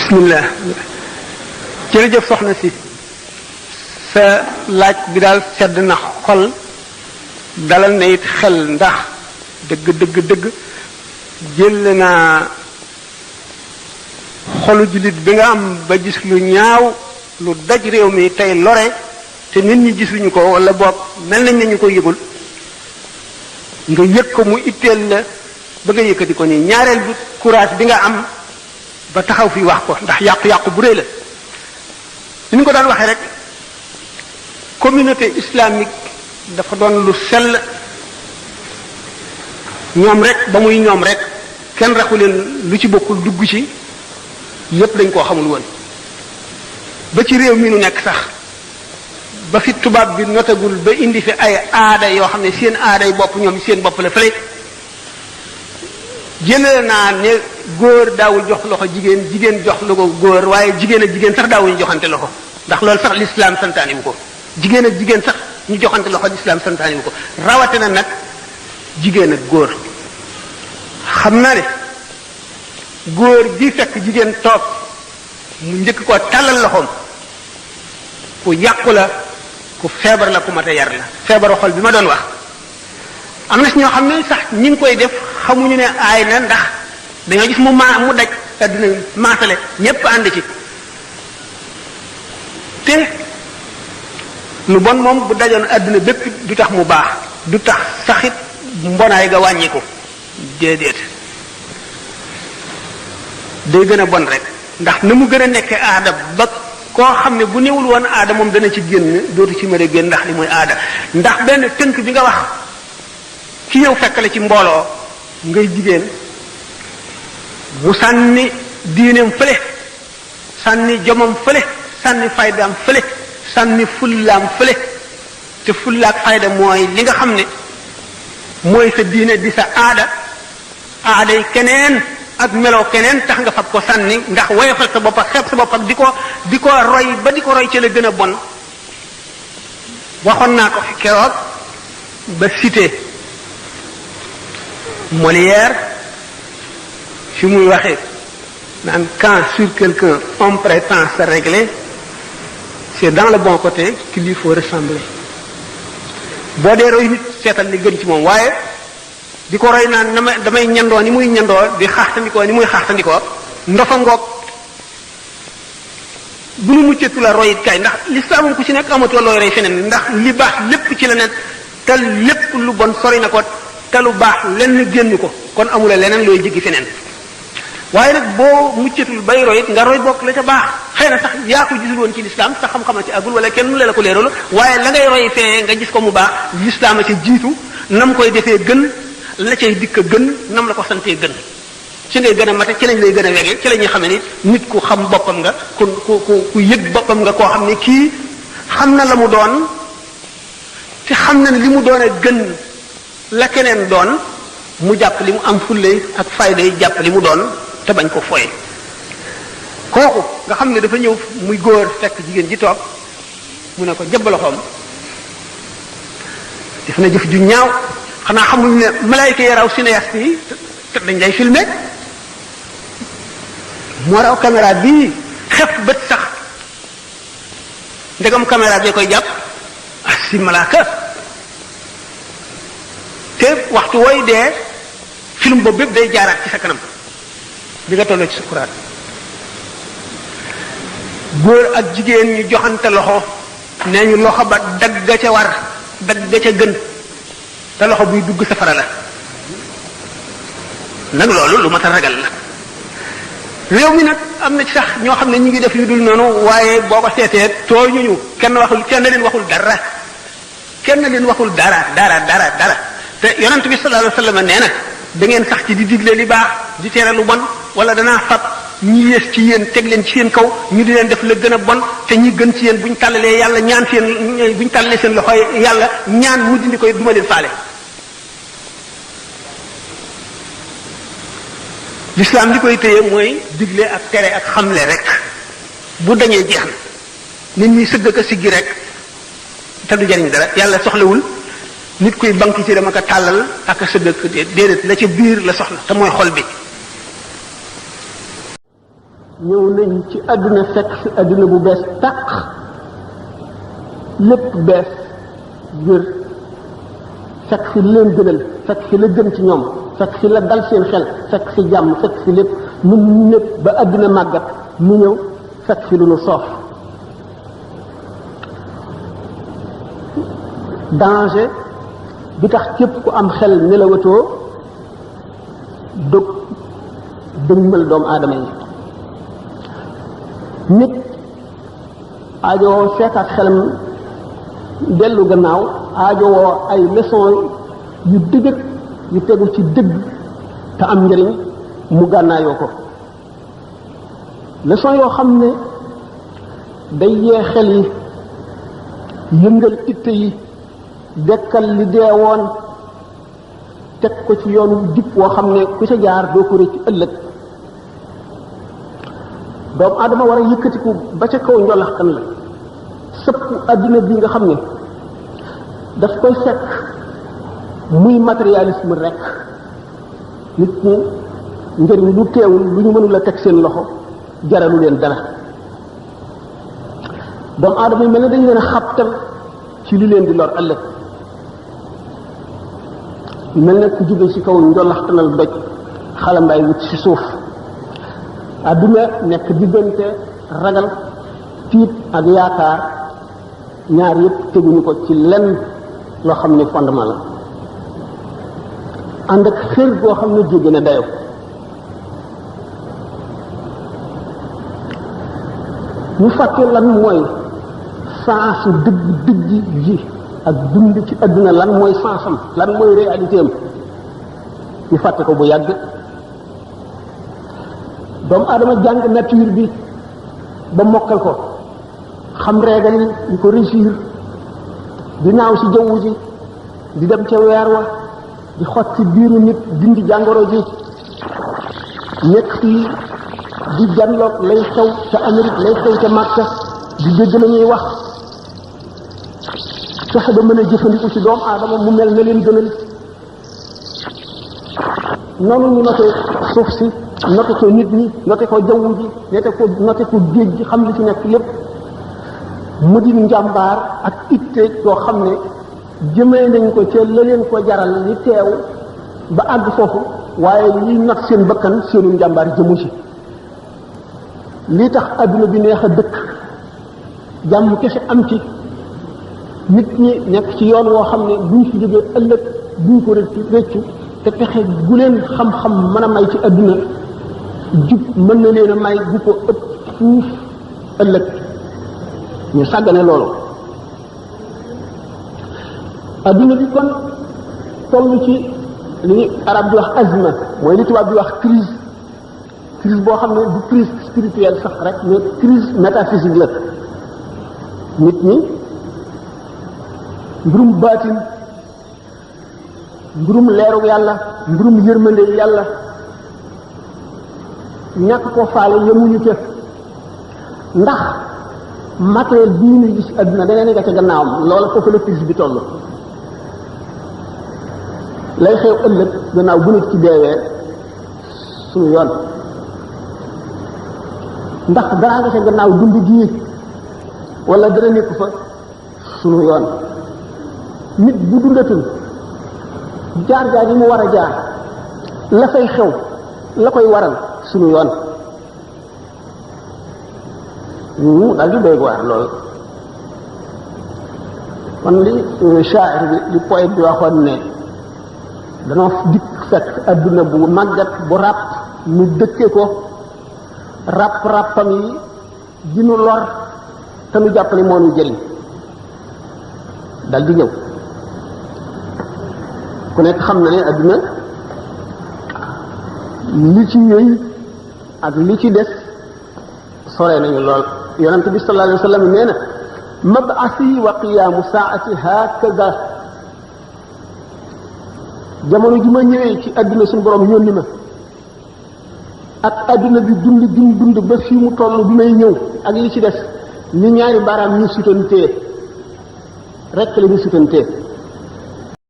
bismillah jërëjëf soxna si sa laaj bi daal sedd na xol dalal na it xel ndax dëgg jël naa xolu jullit bi nga am ba gis lu ñaaw lu daj réew mi tey lore te nit ñi gisuñu ko wala boog mel nañ ne ñu ko yëgul nga yëg ko mu itteel la ba nga yëkkati ko nii ñaareel bi courage bi nga am ba taxaw fi wax ko ndax yàqu-yàqu bu rëy la ni ñu ko daan waxee rek communauté islamique dafa doon lu sell ñoom rek ba muy ñoom rek kenn raxu leen lu ci bokkul dugg ci yépp dañ koo xamul woon ba ci réew mi nu nekk sax ba fi tubaab bi notagul ba indi fi ay aada yoo xam ne seen aaday bopp ñoom seen bopp la fële jëlee naa ne góor daawul jox loxo jigéen jigéen jox lu ko góor waaye jigéen ak jigéen sax daawuñu joxante loxo ndax loolu sax l'islam santaani wu ko jigéen ak jigéen sax ñu joxante loxo l'islam santaani wu ko rawatina nag jigéen ak góor xam naa ne góor gi fekk jigéen toog mu njëkk koo tàllal loxoom ku yàqu la ku feebar la ku mat a yar la feebaru xol bi ma doon wax am na si ñoo xam ne sax ñi ngi koy def xamuñu ne aay na ndax dañoo gis mu daj adduna maasale ñépp ànd ci te lu bon moom bu dajoon adduna bépp du tax mu baax du tax saxit mbonaay ga wàññiku déedéet day gën a bon rek ndax na mu gën a nekke aada ba koo xam ne bu newul woon aada moom dana ci génn dootu ci mën a génn ndax li mooy aada ndax benn tënk bi nga wax ki ñëw fekk la ci mbooloo ngay jigéen mu sànni diineem fële sànni jomam fële sànni faydaam fële sànni fullaam fële te fullaak fayda mooy li nga xam ne mooy sa diine di sa aada aaday keneen ak meloo keneen tax nga fab ko sànni ndax woyofal sa bopp ak xeeb sa bopp ak di ko roy ba di ko roy ci la gën a bon waxoon naa ko fi keroog ba cité Molière fi muy waxee naan quand sur quelqu'un on prétend se régler c'est dans le bon côté qu'il lui faut ressembler boo dee roy nit seetal li gën ci moom waaye di ko roy naan damay ñandoo ni muy ñandoo di xaaxtandikoo ni muy xaaxtandikoo ndofa ngoog bu nu muccatu la royit kay ndax lislaamam ku ci nekk amatoo looy roy feneen ndax li baax lépp ci la nekk te lépp lu bon sori na ko te lu baax lenn génn ko kon amula leneen looy jéggi feneen waaye nag boo muccatul bay royit nga roy bokk la ca baax xëy na sax yaa ko gisul woon ci lislaam sax xam-xama ci agul wala kenn mu la ko leeralu waaye la ngay roy fee nga gis ko mu baax lislaam a ci jiitu nam koy defee gën la cay dikk gën nam la ko santee gën ci ngay gën a mate ci lañ lay gën a wege ci la ñuy xam ne nit ku xam boppam nga ku yëg boppam nga koo xam ne kii xam na la mu doon te xam na ne li mu doon a gën la keneen doon mu jàpp li mu am fulle ak fayda yi jàpp li mu doon te bañ ko foye kooku nga xam ne dafa ñëw muy góor fekk jigéen ji toog mu ne ko jëbb loxoom def na jëf ju ñaaw xanaa xamuñ ne malaayika yi raw cinéaste yi te dañ lay filmer moo raw caméra bii xef bët sax ndegam caméra bi koy jàpp si malaaka te waxtu wooy dee film boobu bépp day jaaraat ci sa kanam bi nga tolloo ci sukuraat góor ak jigéen ñu joxante loxo nee ñu loxo ba dagga ca war dagga ca gën te loxo buy dugg safara la nag loolu lu mat a ragal la réew mi nag am na ci sax ñoo xam ne ñu ngi def yu dul noonu waaye boo ko seetee tooñuñu kenn leen waxul dara te yonent bi sallallahu alayhi wasallam nee na da ngeen sax ci di digle li baax di tere lu bon wala danaa fab ñi yées ci yéen teg leen ci seen kaw ñu di leen def la gën a bon te ñi gën ci yéen buñ tàllalee yàlla ñaan buñ tàllalee seen loxo yàlla ñaan mu dindi koy duma leen faale l'islam li koy téye mooy digle ak tere ak xamle rek bu dañee jeex na nit ñi sëgg ka siggi rek te du jariñ dara yàlla soxlawul nit kuy banque ci dama ko tàllal ak a sëgg déedéet la ca biir la soxla te mooy xol bi ñëw nañ ci àdduna fekk fi àdduna bu bees tàq lépp bees wér fekk fi leen gënal fekk fi la gën ci ñoom fekk fi la dal seen xel fekk fi jàmm fekk fi lépp nun ñëpp ba àdduna màggat mu ñëw fekk fi lu nu soof danger bi tax képp ku am xel nelawatoo dog dëgmal doomu aadama yi nit aajowoo seetaat xelam dellu gannaaw aajowoo ay leçon yu dëgër yu tegu ci dëgg te am njëriñ mu gànnaayoo ko leçon yoo xam ne day yee xel yi yëngal itte yi dekkal li deewoon teg ko ci yoonu jub woo xam ne ku ca jaar doo ko rëcc ëllëg doomu aadama war a yëkkatiku ba ca kaw njolaxtan la sëpp adduna bi nga xam ne daf koy fekk muy matérialisme rek nit ñi njëriñ lu teewul lu ñu mënul a teg seen loxo jaralu leen dara doomu aadama yi mel ne dañ leen a xabtal ci li leen di lor ëllëg mel ne ku jóge ci kaw njolaxtanal doj xalambaay wut ci suuf adduna nekk diggante ragal tiit ak yaakaar ñaar yëpp teguñu ko ci lenn loo xam ne fondement la ànd ak xër goo xam ne jóge na dayo ñu fàtte lan mooy sensu dëgg yi ak dund ci adduna lan mooy sensam lan mooy réalité am ñu fàtte ko bu yàgg doomu aadama jàng nature bi ba mokkal ko xam régal yi ñu ko réussir di naaw ci jaww ji di dem ca weer wa di xot ci biiru nit dindi jàngoro ji nekk fii di janloog lay xew ca Amérique lay xew ca Makka di dégg la ñuy wax fexe ba mën a jëfandiku ci doomu aadama mu mel na leen gënal noonu ñu noté suuf si noté ko nit ñi noté ko jaww ji noté ko géej gi xam li ci nekk lépp mu di njàmbaar ak itte yoo xam ne jëmee nañ ko ca la leen ko jaral li teew ba àgg foofu waaye liy not seen bakkan seenu njàmbaar jëmu ci lii tax adduna bi neex a dëkk jàmm kese am ci nit ñi nekk ci yoon woo xam ne buñ fi jógee ëllëg buñ ko réccu te pexe gu leen xam-xam mën a may ci adduna jub mën na leen a may bu ko ëpp fuuf ëllëg ñu sàggane loolu adduna bi kon toll ci li arab di wax azma mooy li tubaab di wax crise boo xam ne du crise spirituelle sax rek mais crise métaphysique la nit ñi mbirum baatin mbirum leeru yàlla mbirum yërmande yàlla ñàkk ko faale yemuñu ca ndax matériel bii ñu gis adduna da nga ca gannaawam loola foofu la crise bi toll lay xew ëllëg gannaaw bu nit ci deewee suñu yoon ndax dara nga ca gannaaw dund gii wala dara nekk fa suñu yoon nit bu dundatul jaar-jaar yi mu war a jaar la fay xew la koy waral suñu yoon daal di doy waar lool kon li shaa'ir bi li poète bi waxoon ne danoo dikk fekk adduna bu màggat bu ràpp ñu dëkke ko ràpp-ràppam yi di nu lor te nu jàpp ne moo nu jëriñ dal di ñëw ku nekk xam na ne adduna li ci yëy ak li ci des sore nañu lool yonent bi sallallahu alayhi wa sallam nee na mab'asi wa qiyaamu saa'ati hakaza jamono ji ma ñëwee ci adduna suñu borom yónni ma ak adduna bi dund ba fii mu toll bi may ñëw ak li ci des ni ñaari baaraam ñu sutantee rek la ñu sutantee